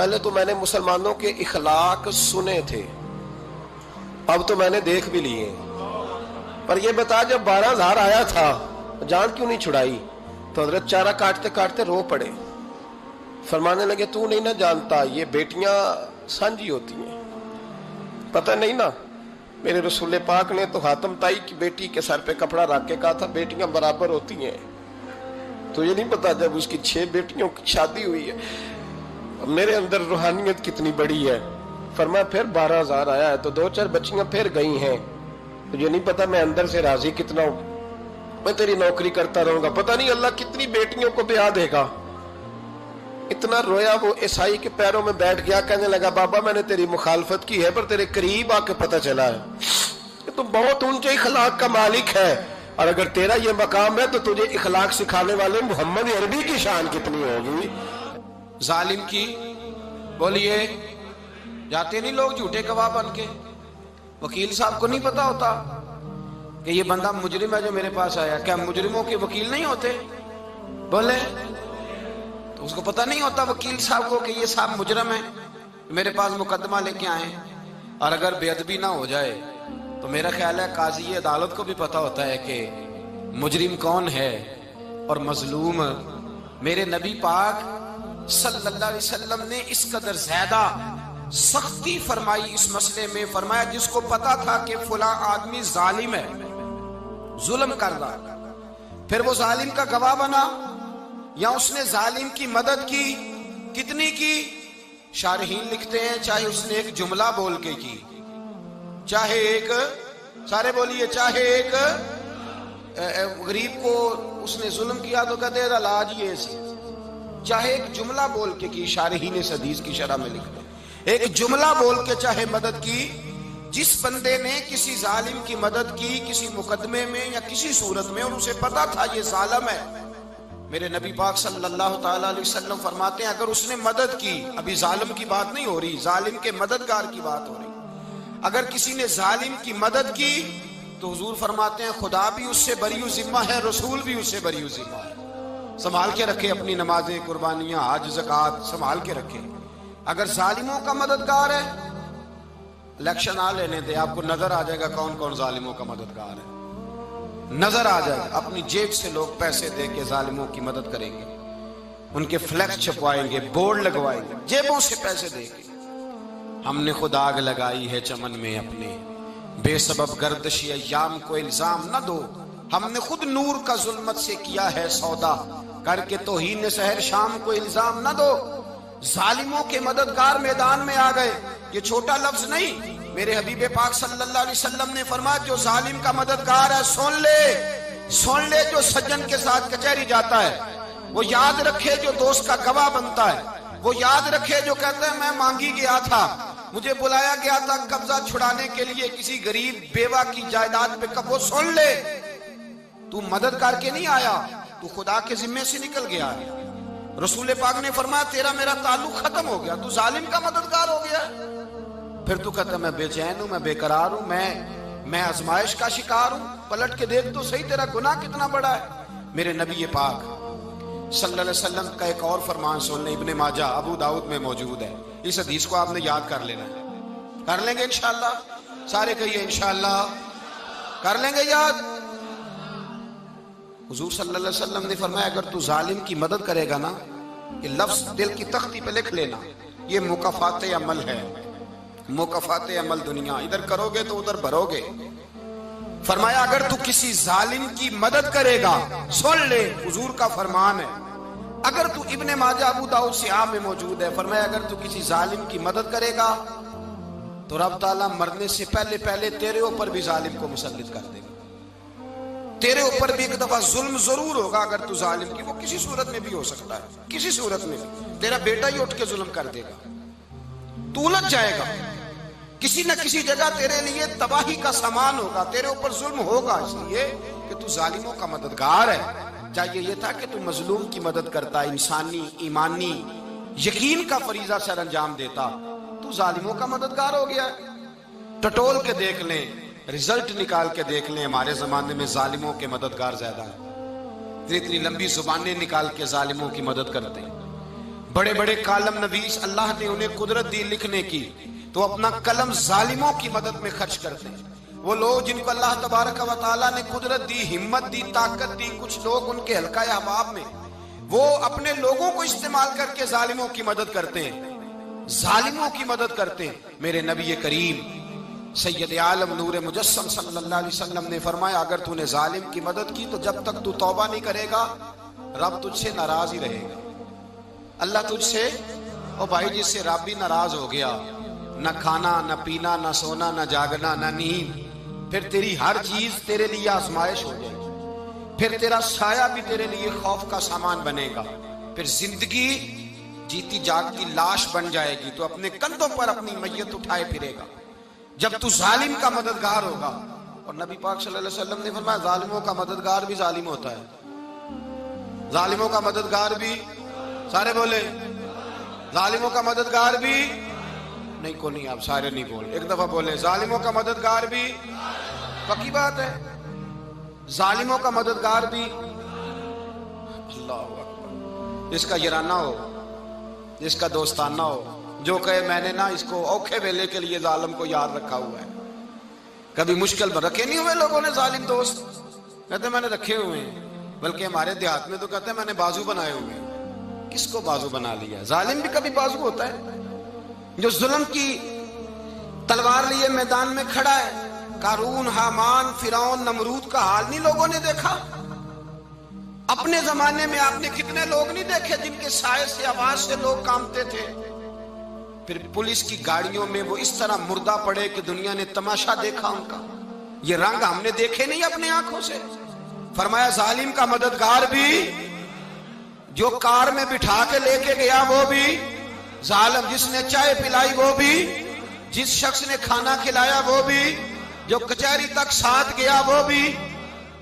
پہلے تو میں نے مسلمانوں کے اخلاق سنے تھے، اب تو میں نے دیکھ بھی لیے. پر یہ بتا جب 12,000 آیا تھا جان کیوں نہیں چھڑائی؟ تو حضرت چارہ کاٹتے کاٹتے رو پڑے. فرمانے لگے تو نہیں نہ جانتا یہ بیٹیاں سانجھی ہوتی ہیں، پتہ نہیں نا. میرے رسول پاک نے تو حاتم تائی کی بیٹی کے سر پہ کپڑا رکھ کے کہا تھا بیٹیاں برابر ہوتی ہیں. تو یہ نہیں پتا جب اس کی 6 بیٹیوں کی شادی ہوئی ہے میرے اندر روحانیت کتنی بڑی ہے. فرمایا پھر 12,000 آیا ہے تو 2-4 بچیاں پھر گئی ہیں. تجھے نہیں پتا میں اندر سے راضی کتنا ہوں، میں تیری نوکری کرتا رہوں گا، پتہ نہیں اللہ کتنی بیٹیوں کو بیاہ دے گا. اتنا رویا وہ عیسائی کے پیروں میں بیٹھ گیا، کہنے لگا بابا میں نے تیری مخالفت کی ہے پر تیرے قریب آ کے پتہ چلا ہے کہ تو بہت اونچے اخلاق کا مالک ہے، اور اگر تیرا یہ مقام ہے تو تجھے اخلاق سکھانے والے محمد عربی کی شان کتنی ہوگی. ظالم کی بولیے جاتے نہیں لوگ جھوٹے گواہ بن کے. وکیل صاحب کو نہیں پتا ہوتا کہ یہ بندہ مجرم ہے جو میرے پاس آیا. کیا مجرموں کے وکیل نہیں ہوتے؟ بولے تو اس کو پتہ نہیں ہوتا وکیل صاحب کو کہ یہ صاحب مجرم ہے میرے پاس مقدمہ لے کے آئے. اور اگر بے ادبی نہ ہو جائے تو میرا خیال ہے قاضی عدالت کو بھی پتا ہوتا ہے کہ مجرم کون ہے اور مظلوم. میرے نبی پاک صلی اللہ علیہ وسلم نے اس قدر زیادہ سختی فرمائی اس مسئلے میں. فرمایا جس کو پتا تھا کہ فلاں آدمی ظالم ہے، ظلم کر رہا، پھر وہ ظالم کا گواہ بنا یا اس نے ظالم کی مدد کی، کتنی کی؟ شارحین لکھتے ہیں چاہے اس نے ایک جملہ بول کے کی، چاہے ایک، سارے بولیے، چاہے ایک غریب کو اس نے ظلم کیا تو کہتے ہیں علاج یہ سی، چاہے ایک جملہ بول کے کی. شارحین اس حدیث کی شرح میں لکھتے ہیں ایک جملہ بول کے چاہے مدد کی. جس بندے نے کسی ظالم کی مدد کی کسی مقدمے میں یا کسی صورت میں اور اسے پتا تھا یہ ظالم ہے، میرے نبی پاک صلی اللہ تعالی علیہ وسلم فرماتے ہیں اگر اس نے مدد کی، ابھی ظالم کی بات نہیں ہو رہی، ظالم کے مددگار کی بات ہو رہی، اگر کسی نے ظالم کی مدد کی تو حضور فرماتے ہیں خدا بھی اس سے بری و ذمہ ہے، رسول بھی اس سے بری و ذمہ ہے. سنبھال کے رکھے اپنی نمازیں، قربانیاں، حج، زکوٰۃ سنبھال کے رکھے. اگر ظالموں کا مددگار ہے، الیکشن آ لینے دے، آپ کو نظر آ جائے گا کون کون ظالموں کا مددگار ہے، نظر آ جائے گا. اپنی جیب سے لوگ پیسے دے کے ظالموں کی مدد کریں گے، ان کے فلیکس چھپوائیں گے، بورڈ لگوائیں گے، جیبوں سے پیسے دے کے. ہم نے خود آگ لگائی ہے چمن میں اپنے، بے سبب گردشی ایام کو الزام نہ دو. ہم نے خود نور کا ظلمت سے کیا ہے سودا، کر کے توہین سحر شام کو الزام نہ دو. ظالموں کے مددگار میدان میں آ گئے. یہ چھوٹا لفظ نہیں، میرے حبیب پاک صلی اللہ علیہ وسلم نے فرمایا جو ظالم کا مددگار ہے سن لے جو سجن کے ساتھ کچہری جاتا ہے، وہ یاد رکھے جو دوست کا گواہ بنتا ہے، وہ یاد رکھے جو کہتا ہے میں مانگی گیا تھا، مجھے بلایا گیا تھا قبضہ چھڑانے کے لیے کسی غریب بیوہ کی جائیداد پہ، وہ سن لے تو مدد کر کے نہیں آیا، تو خدا کے ذمے سے نکل گیا ہے. رسول پاک نے فرمایا تیرا میرا تعلق ختم ہو گیا، تو ظالم کا مددگار ہو گیا. پھر تو کہتا میں بے چین ہوں، میں بے قرار ہوں، میں آزمائش کا شکار ہوں. پلٹ کے دیکھ تو صحیح تیرا گناہ کتنا بڑا ہے. میرے نبی پاک صلی اللہ علیہ وسلم کا ایک اور فرمان سن لیں، ابن ماجہ ابو داؤد میں موجود ہے. اس حدیث کو آپ نے یاد کر لینا ہے. کر لیں گے انشاءاللہ؟ سارے کہیے انشاءاللہ کر لیں گے یاد. حضور صلی اللہ علیہ وسلم نے فرمایا اگر تو ظالم کی مدد کرے گا نا، یہ لفظ دل کی تختی پہ لکھ لینا، یہ مکافات عمل ہے، مکافات عمل دنیا، ادھر کرو گے تو ادھر بھرو گے. فرمایا اگر تو کسی ظالم کی مدد کرے گا، سن لے حضور کا فرمان ہے، اگر تو ابن ماجہ ابو داؤد سیاہ میں موجود ہے، فرمایا اگر تو کسی ظالم کی مدد کرے گا تو رب تعالیٰ مرنے سے پہلے تیرے اوپر بھی ظالم کو مسلط کر دے گا. تیرے اوپر بھی ایک دفعہ ظلم ضرور ہوگا اگر تو ظالم کی، وہ کسی صورت میں بھی ہو سکتا ہے، کسی صورت میں بھی تیرا بیٹا ہی اٹھ کے ظلم کر دے گا، تو الجھ جائے گا، کسی نہ کسی جگہ تیرے لیے تباہی کا سامان ہوگا، تیرے اوپر ظلم ہوگا، اس لیے کہ تو ظالموں کا مددگار ہے. چاہیے یہ تھا کہ تو مظلوم کی مدد کرتا، انسانی ایمانی یقین کا فریضہ سر انجام دیتا. تو ظالموں کا مددگار ہو گیا. ٹٹول کے دیکھ لیں، رزلٹ نکال کے دیکھ لیں، ہمارے زمانے میں ظالموں کے مددگار زیادہ ہیں. اتنی لمبی زبانیں نکال کے ظالموں کی مدد کرتے ہیں. بڑے بڑے کالم نویس اللہ نے انہیں قدرت دی لکھنے کی، تو اپنا قلم ظالموں کی مدد میں خرچ کرتے ہیں۔ وہ لوگ جن کو اللہ تبارک و تعالیٰ نے قدرت دی، ہمت دی، طاقت دی، کچھ لوگ ان کے حلقہ احباب میں، وہ اپنے لوگوں کو استعمال کر کے ظالموں کی مدد کرتے ہیں، ظالموں کی مدد کرتے ہیں۔ میرے نبی کریم سید عالم نور مجسم صلی اللہ علیہ وسلم نے فرمایا، اگر تو نے ظالم کی مدد کی تو جب تک تو توبہ نہیں کرے گا رب تجھ سے ناراض ہی رہے گا۔ اللہ تجھ سے، او بھائی جس سے رب بھی ناراض ہو گیا، نہ کھانا نہ پینا نہ سونا نہ جاگنا نہ نیند، پھر تیری ہر چیز تیرے لیے آزمائش ہو جائے گی، پھر تیرا سایہ بھی تیرے لیے خوف کا سامان بنے گا، پھر زندگی جیتی جاگتی لاش بن جائے گی، تو اپنے کندھوں پر اپنی میت اٹھائے پھرے گا جب تو ظالم کا مددگار ہوگا۔ اور نبی پاک صلی اللہ علیہ وسلم نے فرمایا، ظالموں کا مددگار بھی ظالم ہوتا ہے، ظالموں کا مددگار بھی، سارے بولے، ظالموں کا مددگار بھی نہیں، کو نہیں، آپ سارے نہیں بولے، ایک دفعہ بولے، ظالموں کا مددگار بھی، پکی بات ہے، ظالموں کا مددگار بھی۔ اللہ اکبر، جس کا یارانہ ہو، جس کا دوستانہ ہو، جو کہے میں نے نا اس کو اوکھے ویلے کے لیے ظالم کو یاد رکھا ہوا ہے۔ کبھی مشکل میں رکھے نہیں ہوئے لوگوں نے ظالم دوست، کہتے میں نے رکھے ہوئے ہیں، بلکہ ہمارے دیہات میں تو کہتے ہیں میں نے بازو بنائے ہوئے ہیں۔ کس کو بازو بنا لیا؟ ظالم بھی کبھی بازو ہوتا ہے، جو ظلم کی تلوار لیے میدان میں کھڑا ہے۔ قارون، حامان، فرعون، نمرود کا حال نہیں لوگوں نے دیکھا؟ اپنے زمانے میں آپ نے کتنے لوگ نہیں دیکھے جن کے سائے سے، آواز سے لوگ کانپتے تھے؟ پھر پولیس کی گاڑیوں میں وہ اس طرح مردہ پڑے کہ دنیا نے تماشا دیکھا ان کا۔ یہ رنگ ہم نے دیکھے نہیں اپنے آنکھوں سے۔ فرمایا ظالم کا مددگار بھی، جو کار میں بٹھا کے لے کے گیا وہ بھی ظالم، جس نے چائے پلائی وہ بھی، جس شخص نے کھانا کھلایا وہ بھی، جو کچہری تک ساتھ گیا وہ بھی،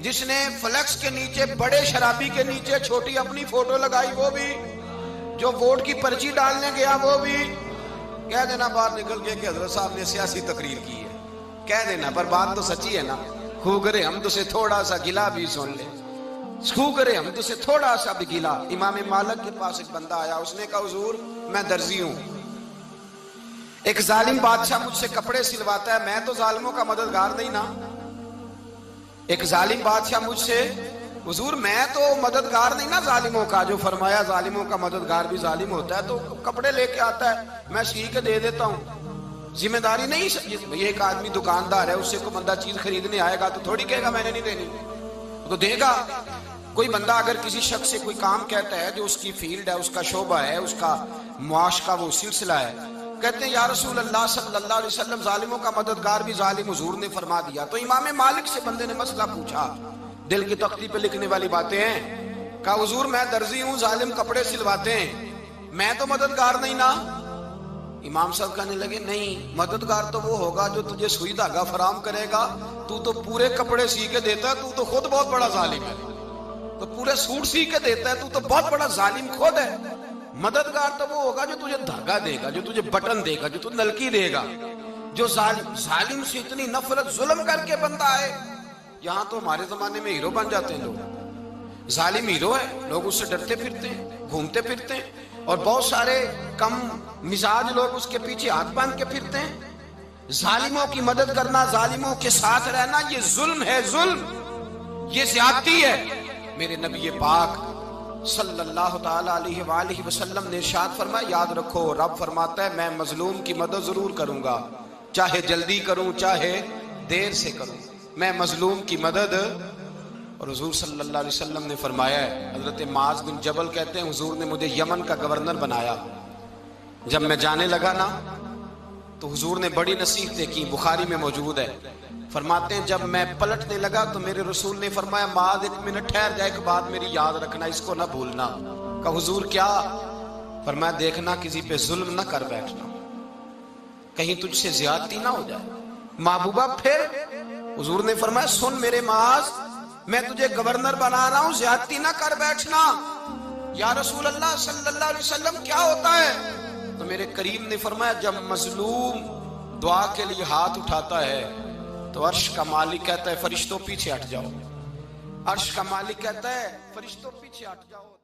جس نے فلیکس کے نیچے، بڑے شرابی کے نیچے چھوٹی اپنی فوٹو لگائی وہ بھی، جو ووٹ کی پرچی ڈالنے گیا وہ بھی۔ کہہ دینا باہر نکل کے کہ حضرت صاحب نے سیاسی تقریر کی ہے، کہہ دینا، پر بات تو سچی ہے نا۔ خوگرے حمد سے تھوڑا سا گلا بھی سن لے، خوگرے حمد سے تھوڑا سا بھی گلا۔ امام مالک کے پاس ایک بندہ آیا، اس نے کہا حضور میں درزی ہوں، ایک ظالم بادشاہ مجھ سے کپڑے سلواتا ہے، میں تو ظالموں کا مددگار نہیں نا۔ ایک ظالم بادشاہ مجھ سے، حضور میں تو مددگار نہیں نا ظالموں کا۔ جو فرمایا ظالموں کا مددگار بھی ظالم ہوتا ہے، تو کپڑے لے کے آتا ہے، میں سی کے دے دیتا ہوں، ذمہ داری نہیں۔ یہ ایک آدمی دکاندار ہے، اس سے کوئی بندہ چیز خریدنے آئے گا تو تھوڑی کہے گا میں نے نہیں دینی، تو دے گا۔ کوئی بندہ اگر کسی شخص سے کوئی کام کہتا ہے جو اس کی فیلڈ ہے، اس کا شعبہ ہے، اس کا معاش کا وہ سلسلہ ہے، کہتے ہیں یا رسول اللہ صلی اللہ علیہ وسلم ظالموں کا مددگار بھی ظالم، حضور نے فرما دیا۔ تو امام مالک سے بندے نے مسئلہ پوچھا، دل کی تختی پہ لکھنے والی باتیں ہیں، کہا حضور میں درزی ہوں، ظالم کپڑے سلواتے ہیں، میں تو مددگار نہیں نا۔ امام صاحب کہنے لگے نہیں، مددگار تو وہ ہوگا جو تجھے سوئی دھاگا فراہم کرے گا، تو تو پورے کپڑے سی کے دیتا ہے، تو تو خود بہت بڑا ظالم ہے، تو پورے سوٹ سی کے دیتا ہے، تو تو بہت بڑا ظالم خود ہے۔ مددگار تو وہ ہوگا جو تجھے دھاگا دے گا، جو تجھے بٹن دے گا، جو تجھے نلکی دے گا۔ جو ظالم سے اتنی نفرت ظلم کر کے بندہ ہے، یہاں تو ہمارے زمانے میں ہیرو بن جاتے ہیں لوگ، ظالم ہیرو ہے، لوگ اس سے ڈرتے پھرتے ہیں، گھومتے پھرتے ہیں، اور بہت سارے کم مزاج لوگ اس کے پیچھے ہاتھ باندھ کے پھرتے ہیں۔ ظالموں کی مدد کرنا، ظالموں کے ساتھ رہنا، یہ ظلم ہے، ظلم، یہ زیادتی ہے۔ میرے نبی پاک صلی اللہ تعالی علیہ وآلہ وسلم نے ارشاد فرمایا، یاد رکھو رب فرماتا ہے میں مظلوم کی مدد ضرور کروں گا، چاہے جلدی کروں چاہے دیر سے کروں، میں مظلوم کی مدد۔ اور حضور صلی اللہ علیہ وسلم نے فرمایا ہے، حضرت معاذ بن جبل کہتے ہیں حضور نے مجھے یمن کا گورنر بنایا، جب میں جانے لگا نا تو حضور نے بڑی نصیحتیں کی، بخاری میں موجود ہے، فرماتے ہیں جب میں پلٹنے لگا تو میرے رسول نے فرمایا معاذ ایک منٹ ٹھہر جا، ایک بات میری یاد رکھنا، اس کو نہ بھولنا۔ کہا حضور کیا؟ فرمایا دیکھنا کسی پہ ظلم نہ کر بیٹھنا، کہیں تجھ سے زیادتی نہ ہو جائے۔ محبوبہ پھر حضور نے فرمایا سن میرے معاذ، میں تجھے گورنر بنا رہا ہوں، زیادتی نہ کر بیٹھنا۔ یا رسول اللہ صلی اللہ علیہ وسلم کیا ہوتا ہے؟ تو میرے کریم نے فرمایا جب مظلوم دعا کے لیے ہاتھ اٹھاتا ہے تو عرش کا مالک کہتا ہے فرشتوں پیچھے ہٹ جاؤ، عرش کا مالک کہتا ہے فرشتوں پیچھے ہٹ جاؤ۔